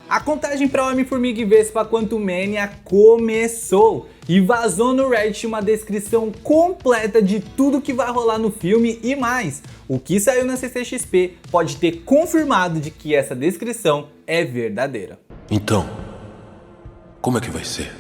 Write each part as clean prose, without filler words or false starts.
A contagem para Homem-Formiga e Vespa Quantumania começou e vazou no Reddit uma descrição completa de tudo que vai rolar no filme e mais. O que saiu na CCXP pode ter confirmado de que essa descrição é verdadeira. Então, como é que vai ser?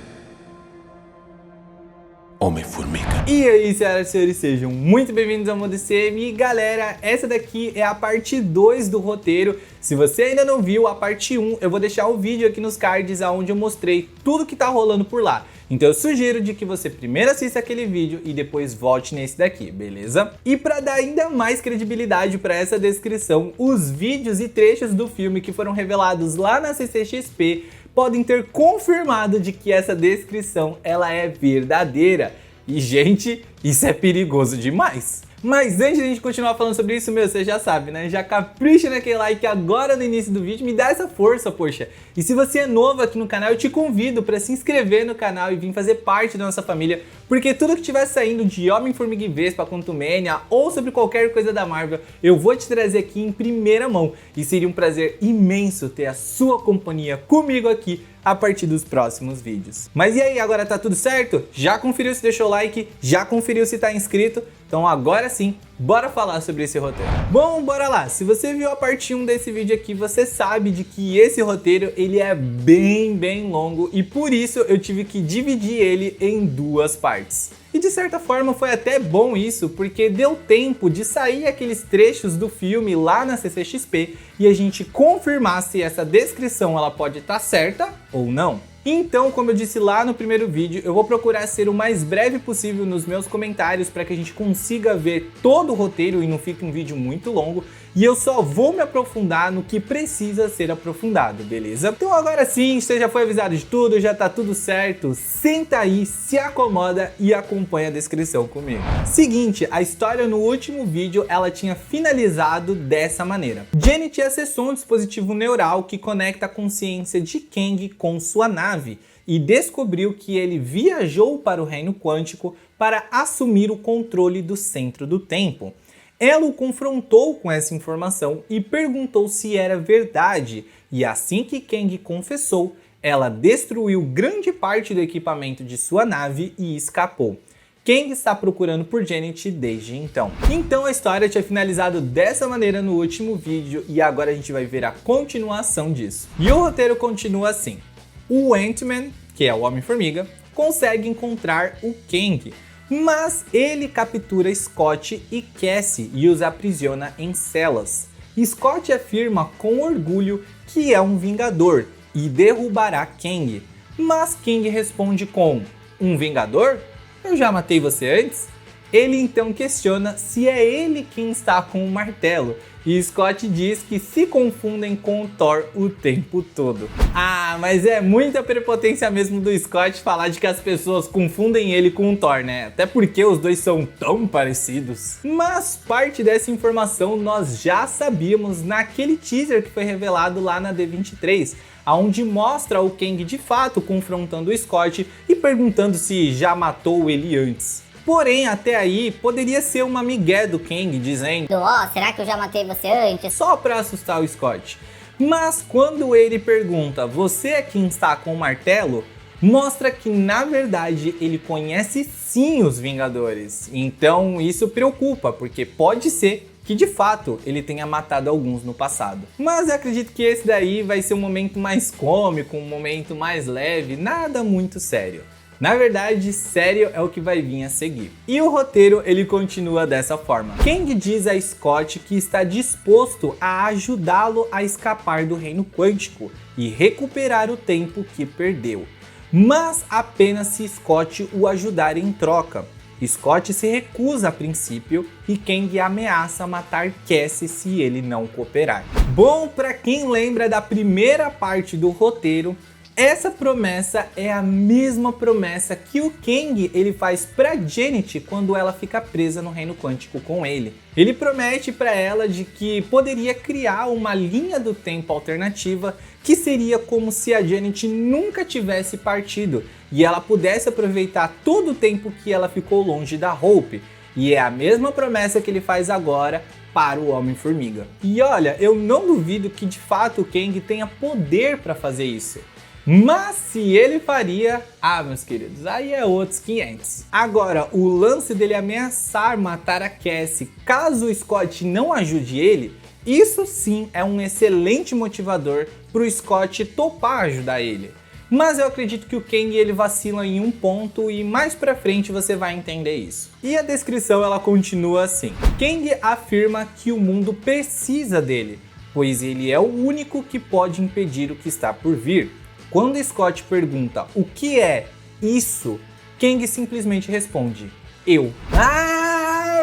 Homem-Formiga. E aí, senhoras e senhores, sejam muito bem-vindos ao Mundo CM. E galera, essa daqui é a parte 2 do roteiro. Se você ainda não viu a parte 1, eu vou deixar o vídeo aqui nos cards onde eu mostrei tudo que tá rolando por lá. Então eu sugiro de que você primeiro assista aquele vídeo e depois volte nesse daqui, beleza? E para dar ainda mais credibilidade para essa descrição, os vídeos e trechos do filme que foram revelados lá na CCXP podem ter confirmado de que essa descrição ela é verdadeira. E gente, isso é perigoso demais. Mas antes de a gente continuar falando sobre isso, você já sabe, né? Já capricha naquele like agora no início do vídeo, me dá essa força, poxa. E se você é novo aqui no canal, eu te convido para se inscrever no canal e vir fazer parte da nossa família, porque tudo que estiver saindo de Homem-Formiga e Vespa Quantumania ou sobre qualquer coisa da Marvel, eu vou te trazer aqui em primeira mão. E seria um prazer imenso ter a sua companhia comigo aqui a partir dos próximos vídeos. Mas e aí, agora tá tudo certo? Já conferiu se deixou o like? Já conferiu se tá inscrito? Então agora sim, bora falar sobre esse roteiro. Bom, bora lá. Se você viu a parte 1 desse vídeo aqui, você sabe de que esse roteiro ele é bem longo e por isso eu tive que dividir ele em duas partes. E de certa forma foi até bom isso, porque deu tempo de sair aqueles trechos do filme lá na CCXP e a gente confirmar se essa descrição ela pode estar certa ou não. Então, como eu disse lá no primeiro vídeo, eu vou procurar ser o mais breve possível nos meus comentários para que a gente consiga ver todo o roteiro e não fique um vídeo muito longo. E eu só vou me aprofundar no que precisa ser aprofundado, beleza? Então agora sim, você já foi avisado de tudo, já tá tudo certo, senta aí, se acomoda e acompanha a descrição comigo. Seguinte, a história no último vídeo, ela tinha finalizado dessa maneira. Janet acessou um dispositivo neural que conecta a consciência de Kang com sua nave e descobriu que ele viajou para o reino quântico para assumir o controle do centro do tempo. Ela o confrontou com essa informação e perguntou se era verdade, e assim que Kang confessou, ela destruiu grande parte do equipamento de sua nave e escapou. Kang está procurando por Janet desde então. Então a história tinha finalizado dessa maneira no último vídeo e agora a gente vai ver a continuação disso. E o roteiro continua assim. O Ant-Man, que é o Homem-Formiga, consegue encontrar o Kang, mas ele captura Scott e Cassie e os aprisiona em celas. Scott afirma com orgulho que é um vingador e derrubará Kang, mas Kang responde com: um vingador? Eu já matei você antes? Ele então questiona se é ele quem está com o martelo, e Scott diz que se confundem com o Thor o tempo todo. Ah, mas é muita prepotência mesmo do Scott falar de que as pessoas confundem ele com o Thor, né? Até porque os dois são tão parecidos. Mas parte dessa informação nós já sabíamos naquele teaser que foi revelado lá na D23, onde mostra o Kang de fato confrontando o Scott e perguntando se já matou ele antes. Porém, até aí, poderia ser uma migué do Kang dizendo: será que eu já matei você antes? Só pra assustar o Scott. Mas quando ele pergunta, você é quem está com o martelo? Mostra que na verdade ele conhece sim os Vingadores. Então isso preocupa, porque pode ser que de fato ele tenha matado alguns no passado. Mas eu acredito que esse daí vai ser um momento mais cômico, um momento mais leve, nada muito sério. Na verdade, sério é o que vai vir a seguir. E o roteiro ele continua dessa forma. Kang diz a Scott que está disposto a ajudá-lo a escapar do reino quântico e recuperar o tempo que perdeu, mas apenas se Scott o ajudar em troca. Scott se recusa a princípio e Kang ameaça matar Cassie se ele não cooperar. Bom, para quem lembra da primeira parte do roteiro, essa promessa é a mesma promessa que o Kang ele faz para Janet quando ela fica presa no reino quântico com ele. Ele promete para ela de que poderia criar uma linha do tempo alternativa que seria como se a Janet nunca tivesse partido e ela pudesse aproveitar todo o tempo que ela ficou longe da Hope. E é a mesma promessa que ele faz agora para o Homem-Formiga. E olha, eu não duvido que de fato o Kang tenha poder para fazer isso. Mas se ele faria, meus queridos, aí é outros 500. Agora, o lance dele ameaçar matar a Cassie caso o Scott não ajude ele, isso sim é um excelente motivador para o Scott topar ajudar ele. Mas eu acredito que o Kang ele vacila em um ponto e mais pra frente você vai entender isso. E a descrição ela continua assim: Kang afirma que o mundo precisa dele, pois ele é o único que pode impedir o que está por vir. Quando Scott pergunta o que é isso, Kang simplesmente responde: eu.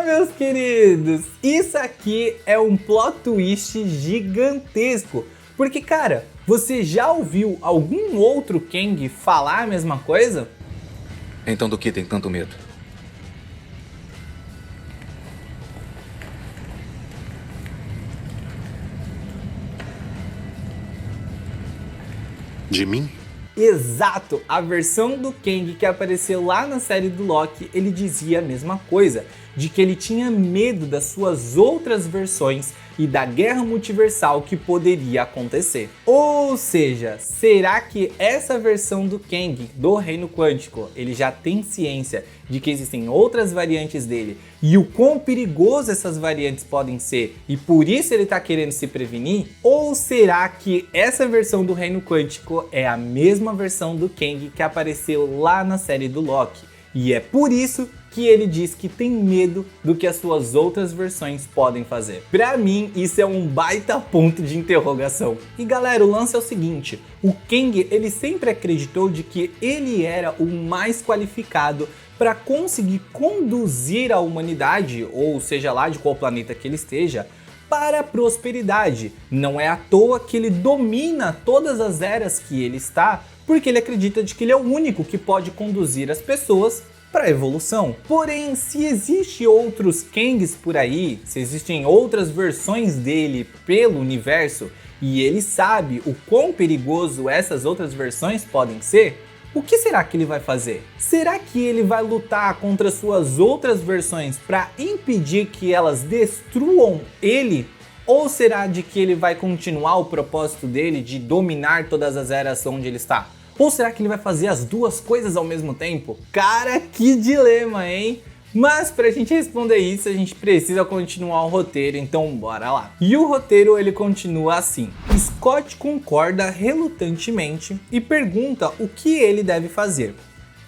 Meus queridos, isso aqui é um plot twist gigantesco. Porque, cara, você já ouviu algum outro Kang falar a mesma coisa? Então do que tem tanto medo? De mim? Exato! A versão do Kang que apareceu lá na série do Loki, ele dizia a mesma coisa, de que ele tinha medo das suas outras versões e da guerra multiversal que poderia acontecer. Ou seja, será que essa versão do Kang do Reino Quântico, ele já tem ciência de que existem outras variantes dele e o quão perigoso essas variantes podem ser e por isso ele tá querendo se prevenir? Ou será que essa versão do Reino Quântico é a mesma versão do Kang que apareceu lá na série do Loki? E é por isso que ele diz que tem medo do que as suas outras versões podem fazer. Pra mim, isso é um baita ponto de interrogação. E galera, o lance é o seguinte: o Kang, ele sempre acreditou de que ele era o mais qualificado para conseguir conduzir a humanidade, ou seja lá de qual planeta que ele esteja, para a prosperidade. Não é à toa que ele domina todas as eras que ele está, porque ele acredita de que ele é o único que pode conduzir as pessoas para a evolução. Porém, se existem outros Kangs por aí, se existem outras versões dele pelo universo, e ele sabe o quão perigoso essas outras versões podem ser, o que será que ele vai fazer? Será que ele vai lutar contra suas outras versões para impedir que elas destruam ele? Ou será de que ele vai continuar o propósito dele de dominar todas as eras onde ele está? Ou será que ele vai fazer as duas coisas ao mesmo tempo? Cara, que dilema, hein? Mas pra gente responder isso, a gente precisa continuar o roteiro, então bora lá. E o roteiro ele continua assim: Scott concorda relutantemente e pergunta o que ele deve fazer.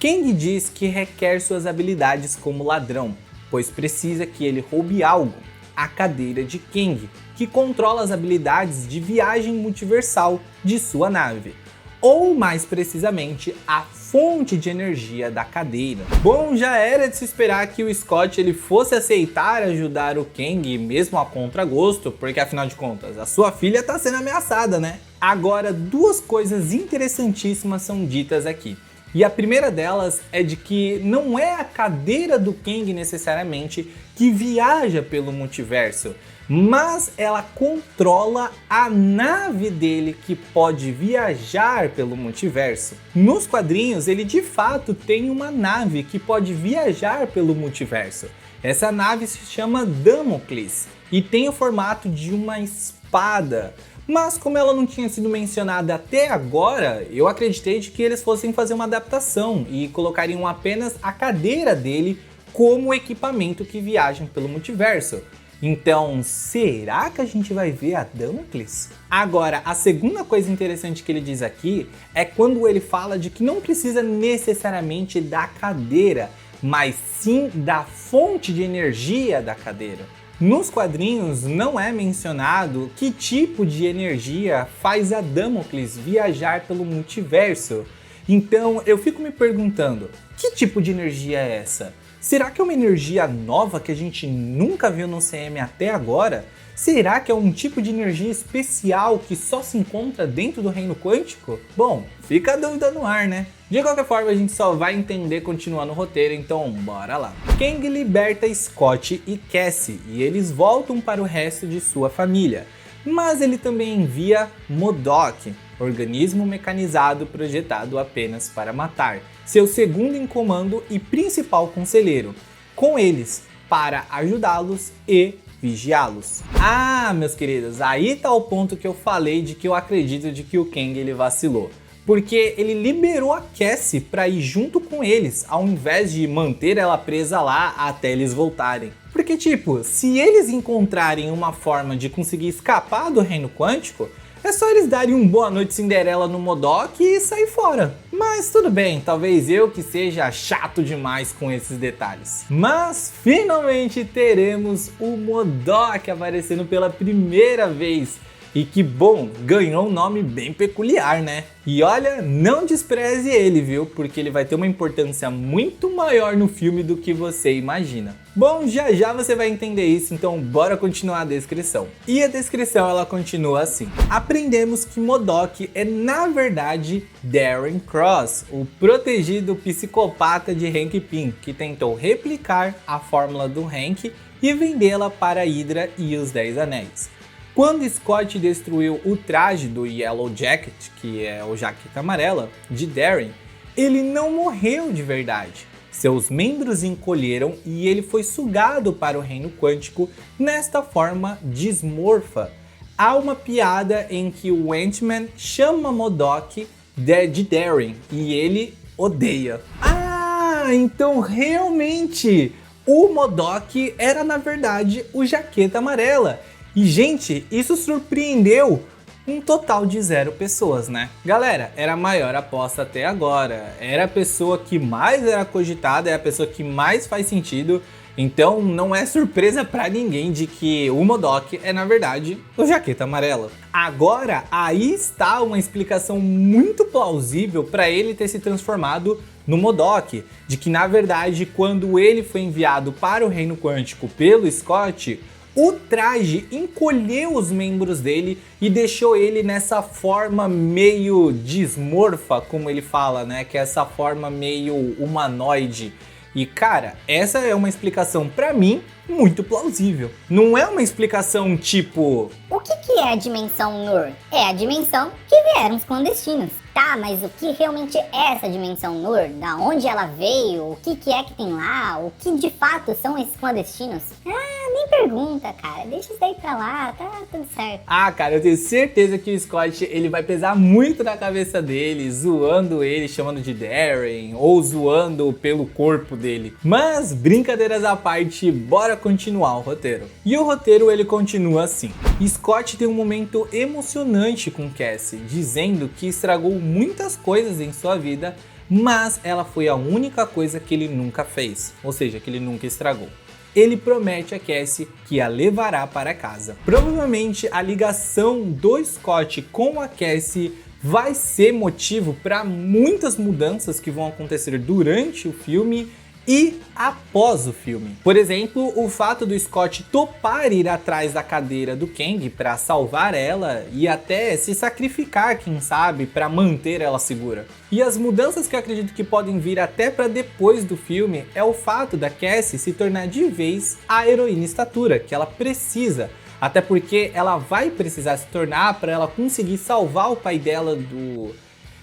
Kang diz que requer suas habilidades como ladrão, pois precisa que ele roube algo, a cadeira de Kang, que controla as habilidades de viagem multiversal de sua nave. Ou mais precisamente, a fonte de energia da cadeira. Bom, já era de se esperar que o Scott ele fosse aceitar ajudar o Kang mesmo a contragosto, porque afinal de contas, a sua filha está sendo ameaçada, né? Agora, duas coisas interessantíssimas são ditas aqui. E a primeira delas é de que não é a cadeira do Kang necessariamente que viaja pelo multiverso, mas ela controla a nave dele que pode viajar pelo multiverso. Nos quadrinhos, ele de fato tem uma nave que pode viajar pelo multiverso. Essa nave se chama Damocles e tem o formato de uma espada. Mas como ela não tinha sido mencionada até agora, eu acreditei de que eles fossem fazer uma adaptação e colocariam apenas a cadeira dele como equipamento que viaja pelo multiverso. Então, será que a gente vai ver a Damocles? Agora, a segunda coisa interessante que ele diz aqui é quando ele fala de que não precisa necessariamente da cadeira, mas sim da fonte de energia da cadeira. Nos quadrinhos não é mencionado que tipo de energia faz a Damocles viajar pelo multiverso. Então eu fico me perguntando, que tipo de energia é essa? Será que é uma energia nova que a gente nunca viu no CM até agora? Será que é um tipo de energia especial que só se encontra dentro do Reino Quântico? Bom, fica a dúvida no ar, né? De qualquer forma, a gente só vai entender continuando o roteiro, então bora lá. Kang liberta Scott e Cassie e eles voltam para o resto de sua família. Mas ele também envia MODOK, organismo mecanizado projetado apenas para matar, seu segundo em comando e principal conselheiro, com eles para ajudá-los e vigiá-los. Ah, meus queridos, aí tá o ponto que eu falei de que eu acredito de que o Kang ele vacilou. Porque ele liberou a Cassie para ir junto com eles, ao invés de manter ela presa lá até eles voltarem. Porque tipo, se eles encontrarem uma forma de conseguir escapar do reino quântico, é só eles darem um boa noite Cinderela no MODOK e sair fora. Mas tudo bem, talvez eu que seja chato demais com esses detalhes. Mas finalmente teremos o MODOK aparecendo pela primeira vez. E que bom, ganhou um nome bem peculiar, né? E olha, não despreze ele, viu? Porque ele vai ter uma importância muito maior no filme do que você imagina. Bom, já já você vai entender isso, então bora continuar a descrição. E a descrição ela continua assim. Aprendemos que MODOK é na verdade Darren Cross, o protegido psicopata de Hank Pym, que tentou replicar a fórmula do Hank e vendê-la para a Hydra e os 10 Anéis. Quando Scott destruiu o traje do Yellow Jacket, que é o jaqueta amarela, de Darren, ele não morreu de verdade. Seus membros encolheram e ele foi sugado para o reino quântico nesta forma dismorfa. Há uma piada em que o Ant-Man chama MODOK de Darren e ele odeia. Ah, então realmente o MODOK era na verdade o jaqueta amarela. E gente, isso surpreendeu um total de 0 pessoas, né? Galera, era a maior aposta até agora, era a pessoa que mais era cogitada, é a pessoa que mais faz sentido, então não é surpresa pra ninguém de que o MODOK é na verdade o jaqueta amarela. Agora, aí está uma explicação muito plausível para ele ter se transformado no MODOK, de que na verdade quando ele foi enviado para o reino quântico pelo Scott, o traje encolheu os membros dele e deixou ele nessa forma meio dismorfa, como ele fala, né? Que é essa forma meio humanoide. E cara, essa é uma explicação pra mim muito plausível. Não é uma explicação tipo... O que é a dimensão Nur? É a dimensão que vieram os clandestinos. Tá, mas o que realmente é essa dimensão Nur? Da onde ela veio? O que é que tem lá? O que de fato são esses clandestinos? Ah, nem pergunta, cara. Deixa isso daí pra lá, tá tudo certo. Ah, cara, eu tenho certeza que o Scott ele vai pesar muito na cabeça dele, zoando ele, chamando de Darren, ou zoando pelo corpo dele. Mas, brincadeiras à parte, bora continuar o roteiro. E o roteiro ele continua assim. Scott tem um momento emocionante com Cassie, dizendo que estragou muitas coisas em sua vida, mas ela foi a única coisa que ele nunca fez, ou seja, que ele nunca estragou. Ele promete a Cassie que a levará para casa. Provavelmente a ligação do Scott com a Cassie vai ser motivo para muitas mudanças que vão acontecer durante o filme e após o filme. Por exemplo, o fato do Scott topar ir atrás da cadeira do Kang para salvar ela e até se sacrificar, quem sabe, para manter ela segura. E as mudanças que eu acredito que podem vir até para depois do filme é o fato da Cassie se tornar de vez a heroína estatura que ela precisa. Até porque ela vai precisar se tornar para ela conseguir salvar o pai dela do...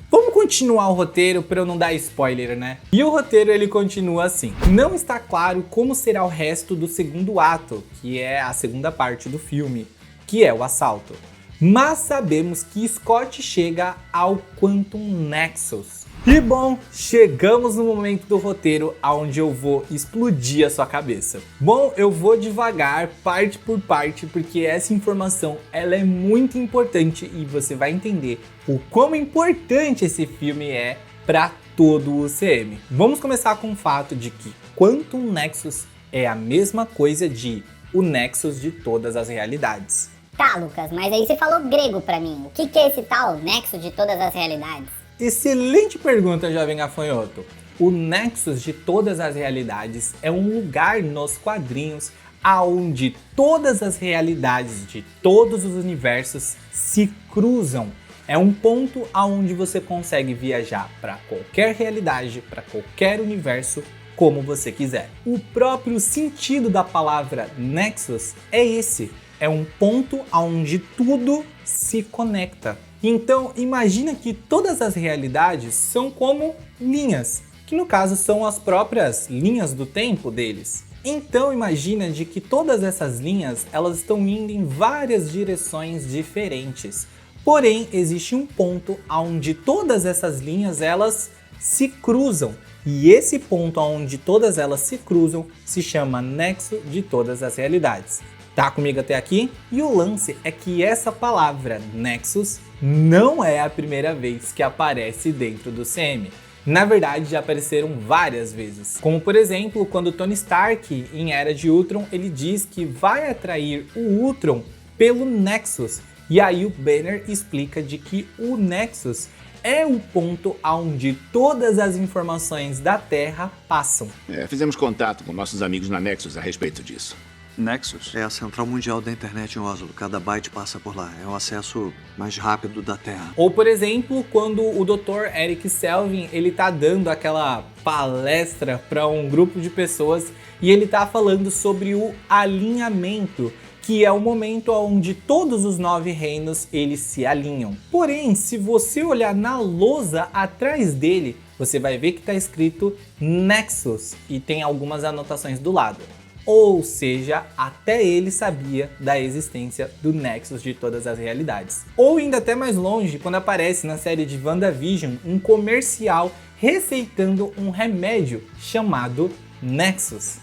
Vamos continuar o roteiro para eu não dar spoiler, né? E o roteiro ele continua assim. Não está claro como será o resto do segundo ato, que é a segunda parte do filme, que é o assalto. Mas sabemos que Scott chega ao Quantum Nexus. E bom, chegamos no momento do roteiro onde eu vou explodir a sua cabeça. Bom, eu vou devagar, parte por parte, porque essa informação ela é muito importante e você vai entender o quão importante esse filme é para todo o UCM. Vamos começar com o fato de que Quantum Nexus é a mesma coisa de o Nexus de todas as realidades. Tá, Lucas, mas aí você falou grego pra mim. O que é esse tal nexo de todas as realidades? Excelente pergunta, jovem gafanhoto. O Nexus de todas as realidades é um lugar nos quadrinhos aonde todas as realidades de todos os universos se cruzam. É um ponto aonde você consegue viajar para qualquer realidade, para qualquer universo, como você quiser. O próprio sentido da palavra Nexus é esse. É um ponto onde tudo se conecta. Então imagina que todas as realidades são como linhas, que no caso são as próprias linhas do tempo deles. Então imagina de que todas essas linhas elas estão indo em várias direções diferentes. Porém, existe um ponto onde todas essas linhas elas se cruzam. E esse ponto onde todas elas se cruzam se chama nexo de todas as realidades. Tá comigo até aqui? E o lance é que essa palavra nexus não é a primeira vez que aparece dentro do CM. Na verdade, já apareceram várias vezes. Como por exemplo, quando Tony Stark, em Era de Ultron, ele diz que vai atrair o Ultron pelo Nexus. E aí o Banner explica de que o Nexus é o ponto onde todas as informações da Terra passam. Fizemos contato com nossos amigos na Nexus a respeito disso. Nexus é a central mundial da internet em Oslo. Cada byte passa por lá. É o acesso mais rápido da Terra. Ou, por exemplo, quando o Dr. Eric Selvin, ele tá dando aquela palestra para um grupo de pessoas e ele tá falando sobre o alinhamento, que é o momento onde todos os 9 reinos eles se alinham. Porém, se você olhar na lousa atrás dele, você vai ver que está escrito Nexus e tem algumas anotações do lado. Ou seja, até ele sabia da existência do Nexus de todas as realidades. Ou indo até mais longe, quando aparece na série de WandaVision um comercial receitando um remédio chamado Nexus.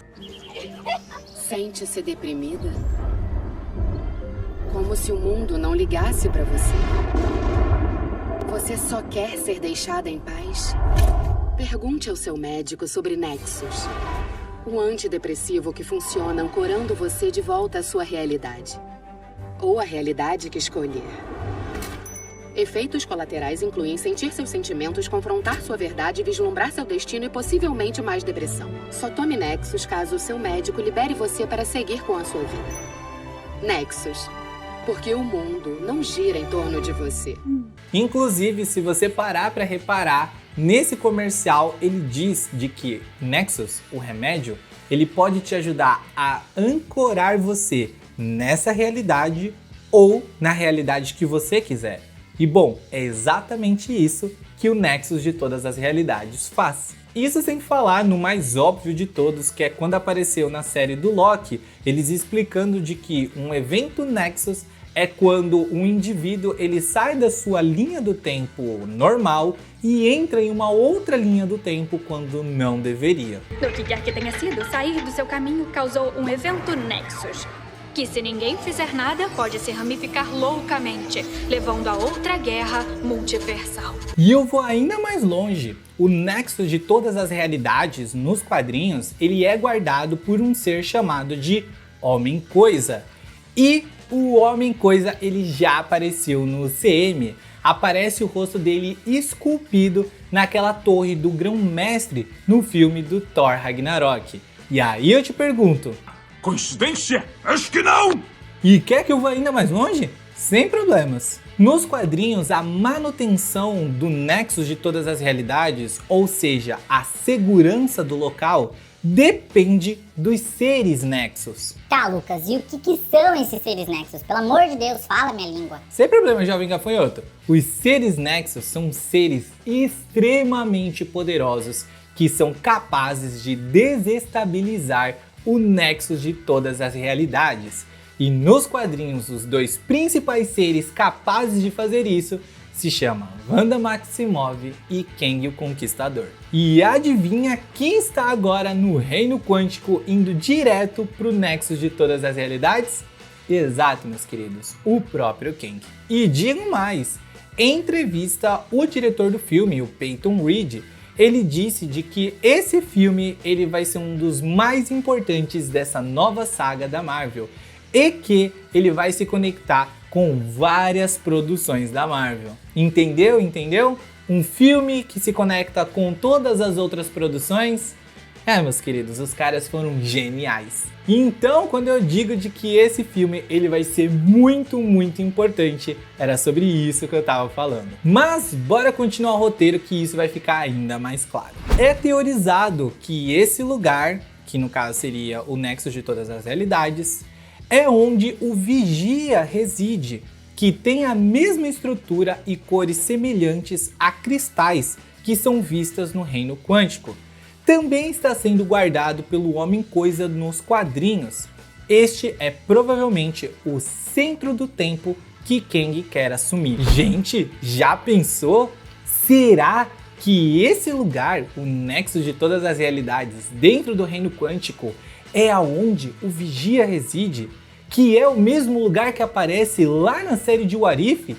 Sente-se deprimida? Como se o mundo não ligasse pra você. Você só quer ser deixada em paz? Pergunte ao seu médico sobre Nexus. O antidepressivo que funciona ancorando você de volta à sua realidade. Ou a realidade que escolher. Efeitos colaterais incluem sentir seus sentimentos, confrontar sua verdade, vislumbrar seu destino e possivelmente mais depressão. Só tome Nexus caso o seu médico libere você para seguir com a sua vida. Nexus. Porque o mundo não gira em torno de você. Inclusive, se você parar para reparar, nesse comercial ele diz de que Nexus, o remédio, ele pode te ajudar a ancorar você nessa realidade ou na realidade que você quiser. E bom, é exatamente isso que o Nexus de todas as realidades faz. Isso sem falar no mais óbvio de todos, que é quando apareceu na série do Loki, eles explicando de que um evento Nexus é quando um indivíduo ele sai da sua linha do tempo normal e entra em uma outra linha do tempo quando não deveria. O que quer que tenha sido, sair do seu caminho causou um evento Nexus, que se ninguém fizer nada pode se ramificar loucamente, levando a outra guerra multiversal. E eu vou ainda mais longe. O Nexus de todas as realidades nos quadrinhos, ele é guardado por um ser chamado de Homem-Coisa. E o Homem-Coisa ele já apareceu no CM, aparece o rosto dele esculpido naquela torre do Grão-Mestre no filme do Thor Ragnarok. E aí eu te pergunto, Coincidência? Acho que não! e quer que eu vá ainda mais longe? Sem problemas. Nos quadrinhos, a manutenção do Nexus de todas as realidades, ou seja, a segurança do local, depende dos seres Nexus. Tá, Lucas, e o que são esses seres Nexus? Pelo amor de Deus, fala minha língua. Sem problema, jovem gafanhoto. Os seres Nexus são seres extremamente poderosos que são capazes de desestabilizar o Nexus de todas as realidades. E nos quadrinhos, os 2 principais seres capazes de fazer isso se chamam Wanda Maximoff e Kang o Conquistador. E adivinha quem está agora no Reino Quântico indo direto pro Nexus de todas as realidades? Exato, meus queridos, o próprio Kang. E digo mais, em entrevista, o diretor do filme, o Peyton Reed, ele disse de que esse filme ele vai ser um dos mais importantes dessa nova saga da Marvel e que ele vai se conectar com várias produções da Marvel. Entendeu? Entendeu? Um filme que se conecta com todas as outras produções. Meus queridos, os caras foram geniais. Então, quando eu digo de que esse filme ele vai ser muito importante, era sobre isso que eu tava falando. Mas bora continuar o roteiro que isso vai ficar ainda mais claro. É teorizado que esse lugar, que no caso seria o Nexus de todas as realidades, é onde o Vigia reside, que tem a mesma estrutura e cores semelhantes a cristais que são vistas no Reino Quântico. também está sendo guardado pelo Homem-Coisa nos quadrinhos. Este é provavelmente o centro do tempo que Kang quer assumir. Gente, já pensou? Será que esse lugar, o nexo de todas as realidades dentro do reino quântico, é aonde o Vigia reside? Que é o mesmo lugar que aparece lá na série de What If?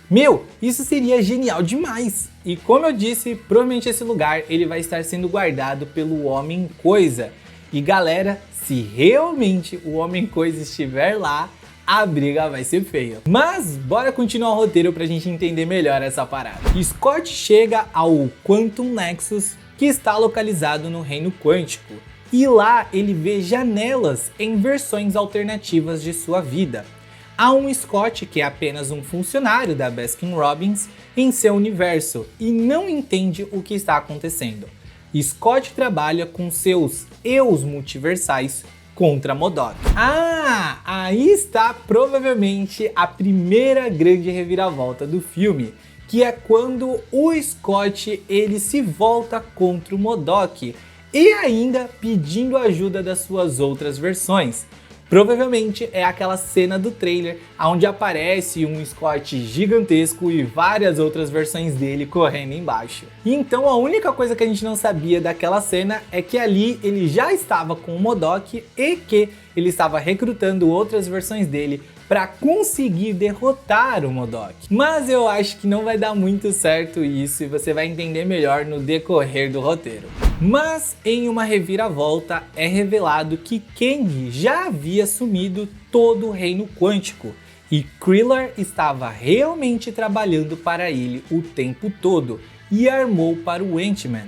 Meu, isso seria genial demais! E como eu disse, provavelmente esse lugar ele vai estar sendo guardado pelo Homem-Coisa. E galera, se realmente o Homem-Coisa estiver lá, a briga vai ser feia. Mas bora continuar o roteiro pra gente entender melhor essa parada. Scott chega ao Quantum Nexus, que está localizado no reino quântico. E lá ele vê janelas em versões alternativas de sua vida. Há um Scott que é apenas um funcionário da Baskin-Robbins em seu universo e não entende o que está acontecendo. Scott trabalha com seus eus multiversais contra MODOK. Ah, aí está provavelmente a primeira grande reviravolta do filme, que é quando o Scott ele se volta contra o MODOK e ainda pedindo ajuda das suas outras versões. Provavelmente é aquela cena do trailer onde aparece um Scott gigantesco e várias outras versões dele correndo embaixo. E então a única coisa que a gente não sabia daquela cena é que ali ele já estava com o MODOK e que ele estava recrutando outras versões dele para conseguir derrotar o MODOK. Mas eu acho que não vai dar muito certo isso e você vai entender melhor no decorrer do roteiro. Mas em uma reviravolta é revelado que Kang já havia assumido todo o reino quântico e Krillor estava realmente trabalhando para ele o tempo todo e armou para o Ant-Man,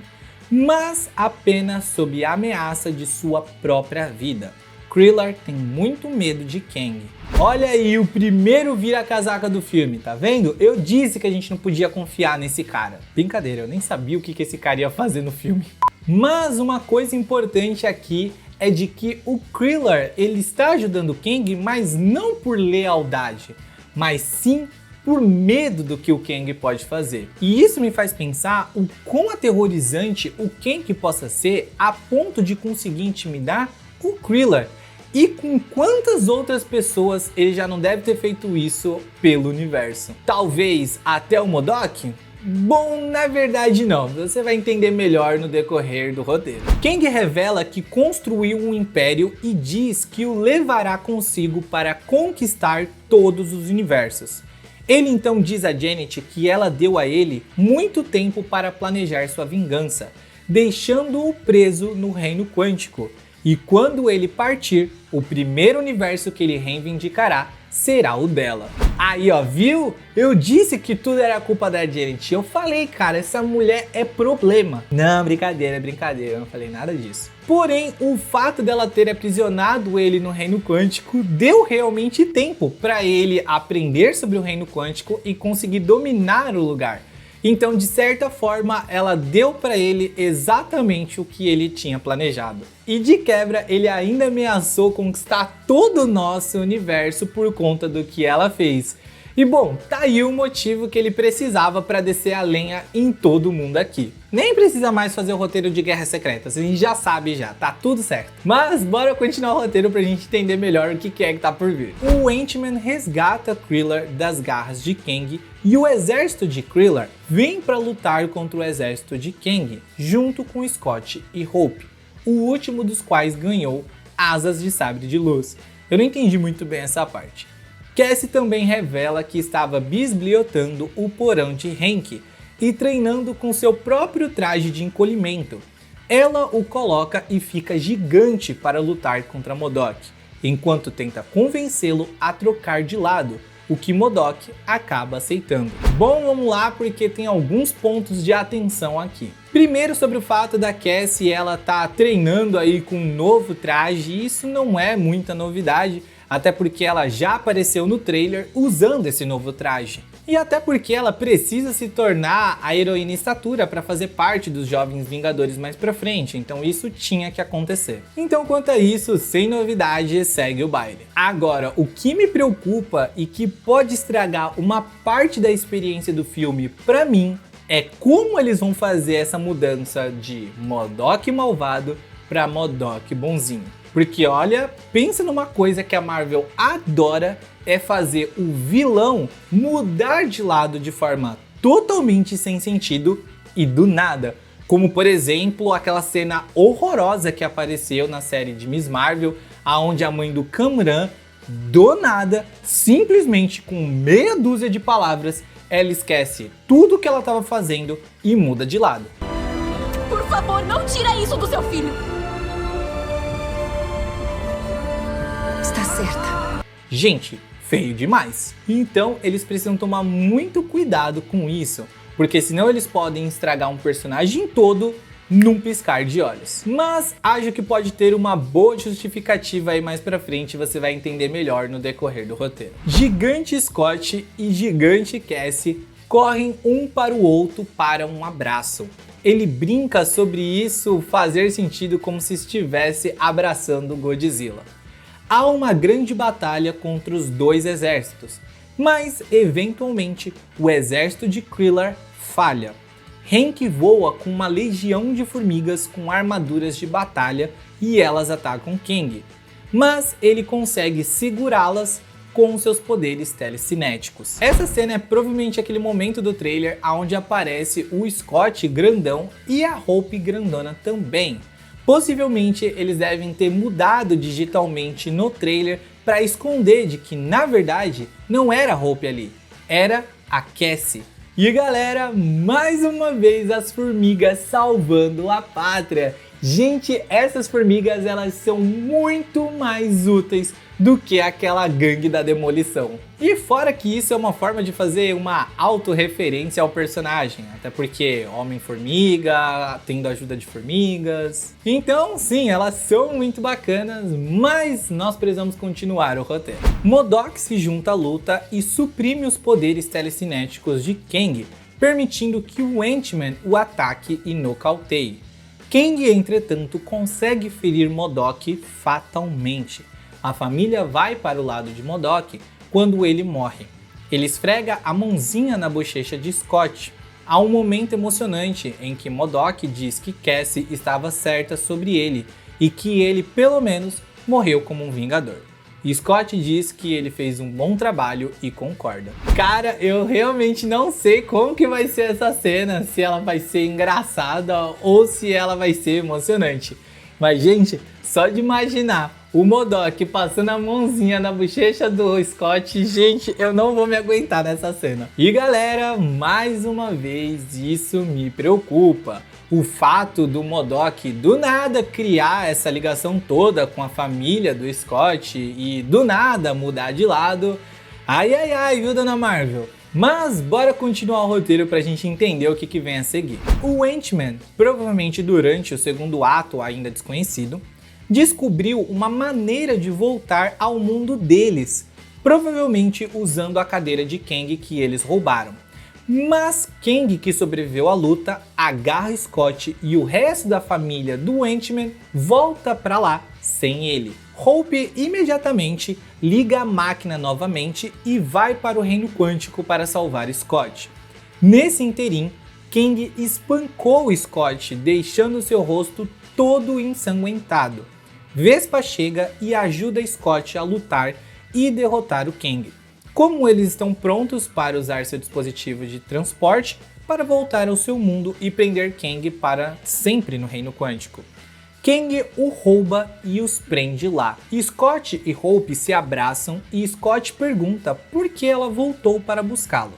mas apenas sob a ameaça de sua própria vida. Krillor tem muito medo de Kang. Olha aí o primeiro vira-casaca do filme, tá vendo? Eu disse que a gente não podia confiar nesse cara. Brincadeira, eu nem sabia o que esse cara ia fazer no filme. Mas uma coisa importante aqui é de que o Krillor ele está ajudando o Kang, mas não por lealdade, mas sim por medo do que o Kang pode fazer. E isso me faz pensar o quão aterrorizante o Kang possa ser a ponto de conseguir intimidar o Krillor. E com quantas outras pessoas ele já não deve ter feito isso pelo universo? Talvez até o MODOK? Bom, na verdade não, você vai entender melhor no decorrer do roteiro. Kang revela que construiu um império e diz que o levará consigo para conquistar todos os universos. Ele então diz a Janet que ela deu a ele muito tempo para planejar sua vingança, deixando-o preso no reino quântico. E quando ele partir, o primeiro universo que ele reivindicará será o dela. Aí ó, viu? Eu disse que tudo era culpa da Janet. Eu falei, cara, essa mulher é problema. Não, brincadeira, eu não falei nada disso. Porém, o fato dela ter aprisionado ele no reino quântico deu realmente tempo para ele aprender sobre o reino quântico e conseguir dominar o lugar. Então, de certa forma, ela deu para ele exatamente o que ele tinha planejado. E de quebra, ele ainda ameaçou conquistar todo o nosso universo por conta do que ela fez. E bom, tá aí o motivo que ele precisava para descer a lenha em todo mundo aqui. Nem precisa mais fazer o roteiro de Guerras Secretas, a gente já sabe já, tá tudo certo. Mas bora continuar o roteiro pra gente entender melhor o que é que tá por vir. O Ant-Man resgata Krillor das garras de Kang e o exército de Krillor vem para lutar contra o exército de Kang, junto com Scott e Hope, o último dos quais ganhou asas de sabre de luz. Eu não entendi muito bem essa parte. Cassie também revela que estava bisbilhotando o porão de Hank e treinando com seu próprio traje de encolhimento. Ela o coloca e fica gigante para lutar contra MODOK, enquanto tenta convencê-lo a trocar de lado, o que MODOK acaba aceitando. Bom, vamos lá porque tem alguns pontos de atenção aqui. Primeiro, sobre o fato da Cassie ela tá treinando aí com um novo traje, e isso não é muita novidade, até porque ela já apareceu no trailer usando esse novo traje. E até porque ela precisa se tornar a heroína em estatura para fazer parte dos Jovens Vingadores mais pra frente, então isso tinha que acontecer. Então quanto a isso, sem novidade, segue o baile. Agora, o que me preocupa e que pode estragar uma parte da experiência do filme pra mim é como eles vão fazer essa mudança de MODOK malvado para MODOK bonzinho. Porque olha, pensa numa coisa que a Marvel adora, é fazer o vilão mudar de lado de forma totalmente sem sentido e do nada. Como por exemplo, aquela cena horrorosa que apareceu na série de Miss Marvel, aonde a mãe do Kamran, do nada, simplesmente com meia dúzia de palavras, ela esquece tudo que ela estava fazendo e muda de lado. Por favor, não tira isso do seu filho! Está certa. Gente, feio demais. Então eles precisam tomar muito cuidado com isso, porque senão eles podem estragar um personagem todo num piscar de olhos. Mas acho que pode ter uma boa justificativa aí mais pra frente, você vai entender melhor no decorrer do roteiro. Gigante Scott e Gigante Cassie correm um para o outro para um abraço. Ele brinca sobre isso fazer sentido como se estivesse abraçando Godzilla. Há uma grande batalha contra os dois exércitos, mas eventualmente o exército de Krillor falha. Hank voa com uma legião de formigas com armaduras de batalha e elas atacam Kang, mas ele consegue segurá-las com seus poderes telecinéticos. Essa cena é provavelmente aquele momento do trailer onde aparece o Scott grandão e a Hope grandona também. Possivelmente eles devem ter mudado digitalmente no trailer para esconder de que na verdade não era a Hope ali, era a Cassie. E galera, mais uma vez as formigas salvando a pátria. Gente, essas formigas elas são muito mais úteis do que aquela gangue da demolição. E fora que isso é uma forma de fazer uma autorreferência ao personagem, até porque Homem-Formiga, tendo ajuda de formigas. Então sim, elas são muito bacanas, mas nós precisamos continuar o roteiro. MODOK se junta à luta e suprime os poderes telecinéticos de Kang, permitindo que o Ant-Man o ataque e nocauteie. Kang, entretanto, consegue ferir MODOK fatalmente. A família vai para o lado de MODOK quando ele morre. Ele esfrega a mãozinha na bochecha de Scott. Há um momento emocionante em que MODOK diz que Cassie estava certa sobre ele e que ele, pelo menos, morreu como um vingador. E Scott diz que ele fez um bom trabalho e concorda. Cara, eu realmente não sei como que vai ser essa cena, se ela vai ser engraçada ou se ela vai ser emocionante. Mas gente, só de imaginar o MODOK passando a mãozinha na bochecha do Scott, gente, eu não vou me aguentar nessa cena. E galera, mais uma vez isso me preocupa. O fato do MODOK do nada criar essa ligação toda com a família do Scott e do nada mudar de lado. Ai ai ai, viu, dona Marvel? Mas bora continuar o roteiro pra gente entender o que vem a seguir. O Ant-Man, provavelmente durante o segundo ato ainda desconhecido, descobriu uma maneira de voltar ao mundo deles, provavelmente usando a cadeira de Kang que eles roubaram. Mas Kang, que sobreviveu à luta, agarra Scott e o resto da família do Ant-Man volta pra lá sem ele. Hope imediatamente liga a máquina novamente e vai para o reino quântico para salvar Scott. Nesse interim, Kang espancou Scott, deixando seu rosto todo ensanguentado. Vespa chega e ajuda Scott a lutar e derrotar o Kang. Como eles estão prontos para usar seu dispositivo de transporte para voltar ao seu mundo e prender Kang para sempre no reino quântico. Kang o rouba e os prende lá. Scott e Hope se abraçam e Scott pergunta por que ela voltou para buscá-lo.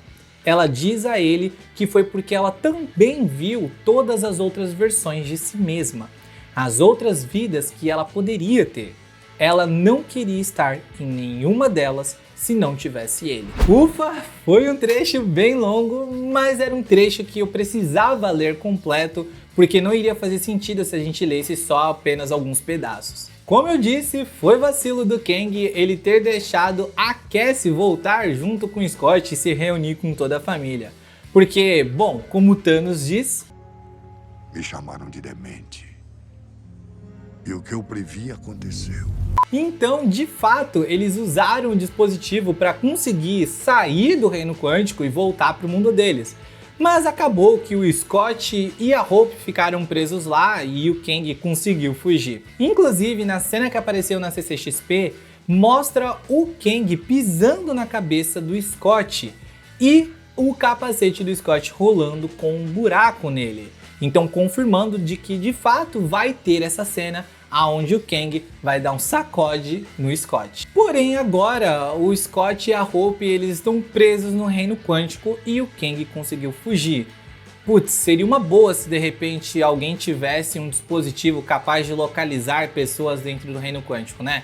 Ela diz a ele que foi porque ela também viu todas as outras versões de si mesma, as outras vidas que ela poderia ter. Ela não queria estar em nenhuma delas se não tivesse ele. Ufa, foi um trecho bem longo, mas era um trecho que eu precisava ler completo, porque não iria fazer sentido se a gente lesse só apenas alguns pedaços. Como eu disse, foi vacilo do Kang ele ter deixado a Cassie voltar junto com Scott e se reunir com toda a família. Porque, bom, como Thanos diz... Me chamaram de demente. E o que eu previ aconteceu. Então, de fato, eles usaram o dispositivo para conseguir sair do reino quântico e voltar para o mundo deles. Mas acabou que o Scott e a Hope ficaram presos lá e o Kang conseguiu fugir. Inclusive, na cena que apareceu na CCXP, mostra o Kang pisando na cabeça do Scott e o capacete do Scott rolando com um buraco nele. Então confirmando de que de fato vai ter essa cena aonde o Kang vai dar um sacode no Scott. Porém agora o Scott e a Hope eles estão presos no reino quântico e o Kang conseguiu fugir. Putz, seria uma boa se de repente alguém tivesse um dispositivo capaz de localizar pessoas dentro do reino quântico, né?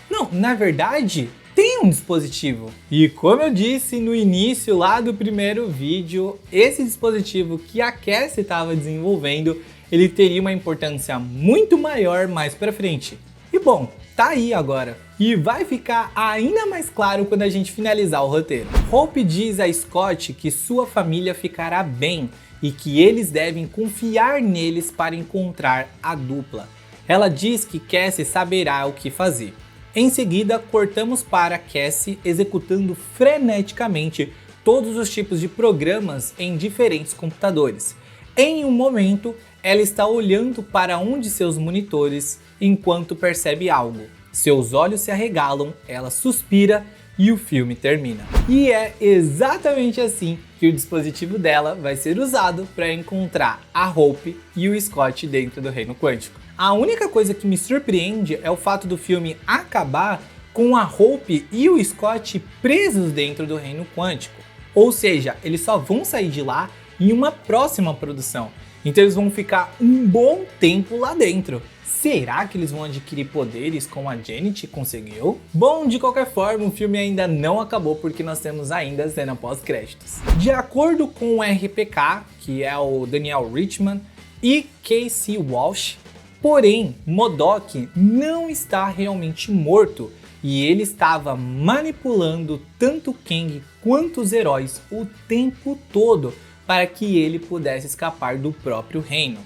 Não, na verdade tem um dispositivo. E como eu disse no início lá do primeiro vídeo, esse dispositivo que a Cassie estava desenvolvendo, ele teria uma importância muito maior mais pra frente. E bom, tá aí agora. E vai ficar ainda mais claro quando a gente finalizar o roteiro. Hope diz a Scott que sua família ficará bem e que eles devem confiar neles para encontrar a dupla. Ela diz que Cassie saberá o que fazer. Em seguida, cortamos para Cassie executando freneticamente todos os tipos de programas em diferentes computadores. Em um momento, ela está olhando para um de seus monitores enquanto percebe algo. Seus olhos se arregalam, ela suspira e o filme termina. E é exatamente assim que o dispositivo dela vai ser usado para encontrar a Hope e o Scott dentro do reino quântico. A única coisa que me surpreende é o fato do filme acabar com a Hope e o Scott presos dentro do reino quântico. Ou seja, eles só vão sair de lá em uma próxima produção. Então eles vão ficar um bom tempo lá dentro. Será que eles vão adquirir poderes como a Janet conseguiu? Bom, de qualquer forma, o filme ainda não acabou porque nós temos ainda a cena pós-créditos. De acordo com o RPK, que é o Daniel Richman e Casey Walsh, porém, MODOK não está realmente morto e ele estava manipulando tanto Kang quanto os heróis o tempo todo para que ele pudesse escapar do próprio reino.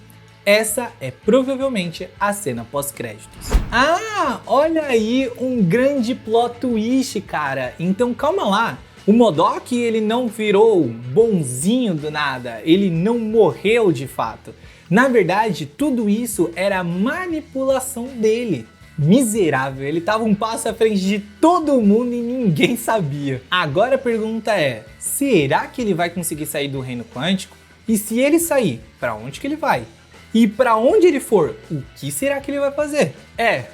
Essa é provavelmente a cena pós-créditos. Ah, olha aí um grande plot twist, cara. Então calma lá. O MODOK ele não virou bonzinho do nada, ele não morreu de fato. Na verdade, tudo isso era manipulação dele. Miserável, ele estava um passo à frente de todo mundo e ninguém sabia. Agora a pergunta é, será que ele vai conseguir sair do reino quântico? E se ele sair, para onde que ele vai? E para onde ele for, o que será que ele vai fazer?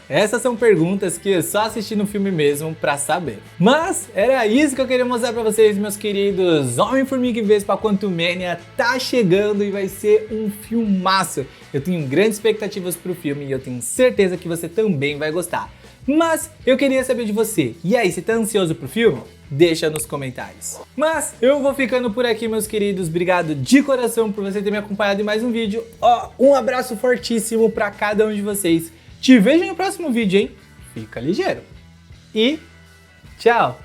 Essas são perguntas que é só assistir no filme mesmo pra saber. Mas era isso que eu queria mostrar pra vocês, meus queridos. Homem-Formiga e Vespa Quantumania tá chegando e vai ser um filmaço. Eu tenho grandes expectativas pro filme e eu tenho certeza que você também vai gostar. Mas eu queria saber de você. E aí, você tá ansioso pro filme? Deixa nos comentários. Mas eu vou ficando por aqui, meus queridos. Obrigado de coração por você ter me acompanhado em mais um vídeo. Um abraço fortíssimo pra cada um de vocês. Te vejo no próximo vídeo, hein? Fica ligeiro. E tchau!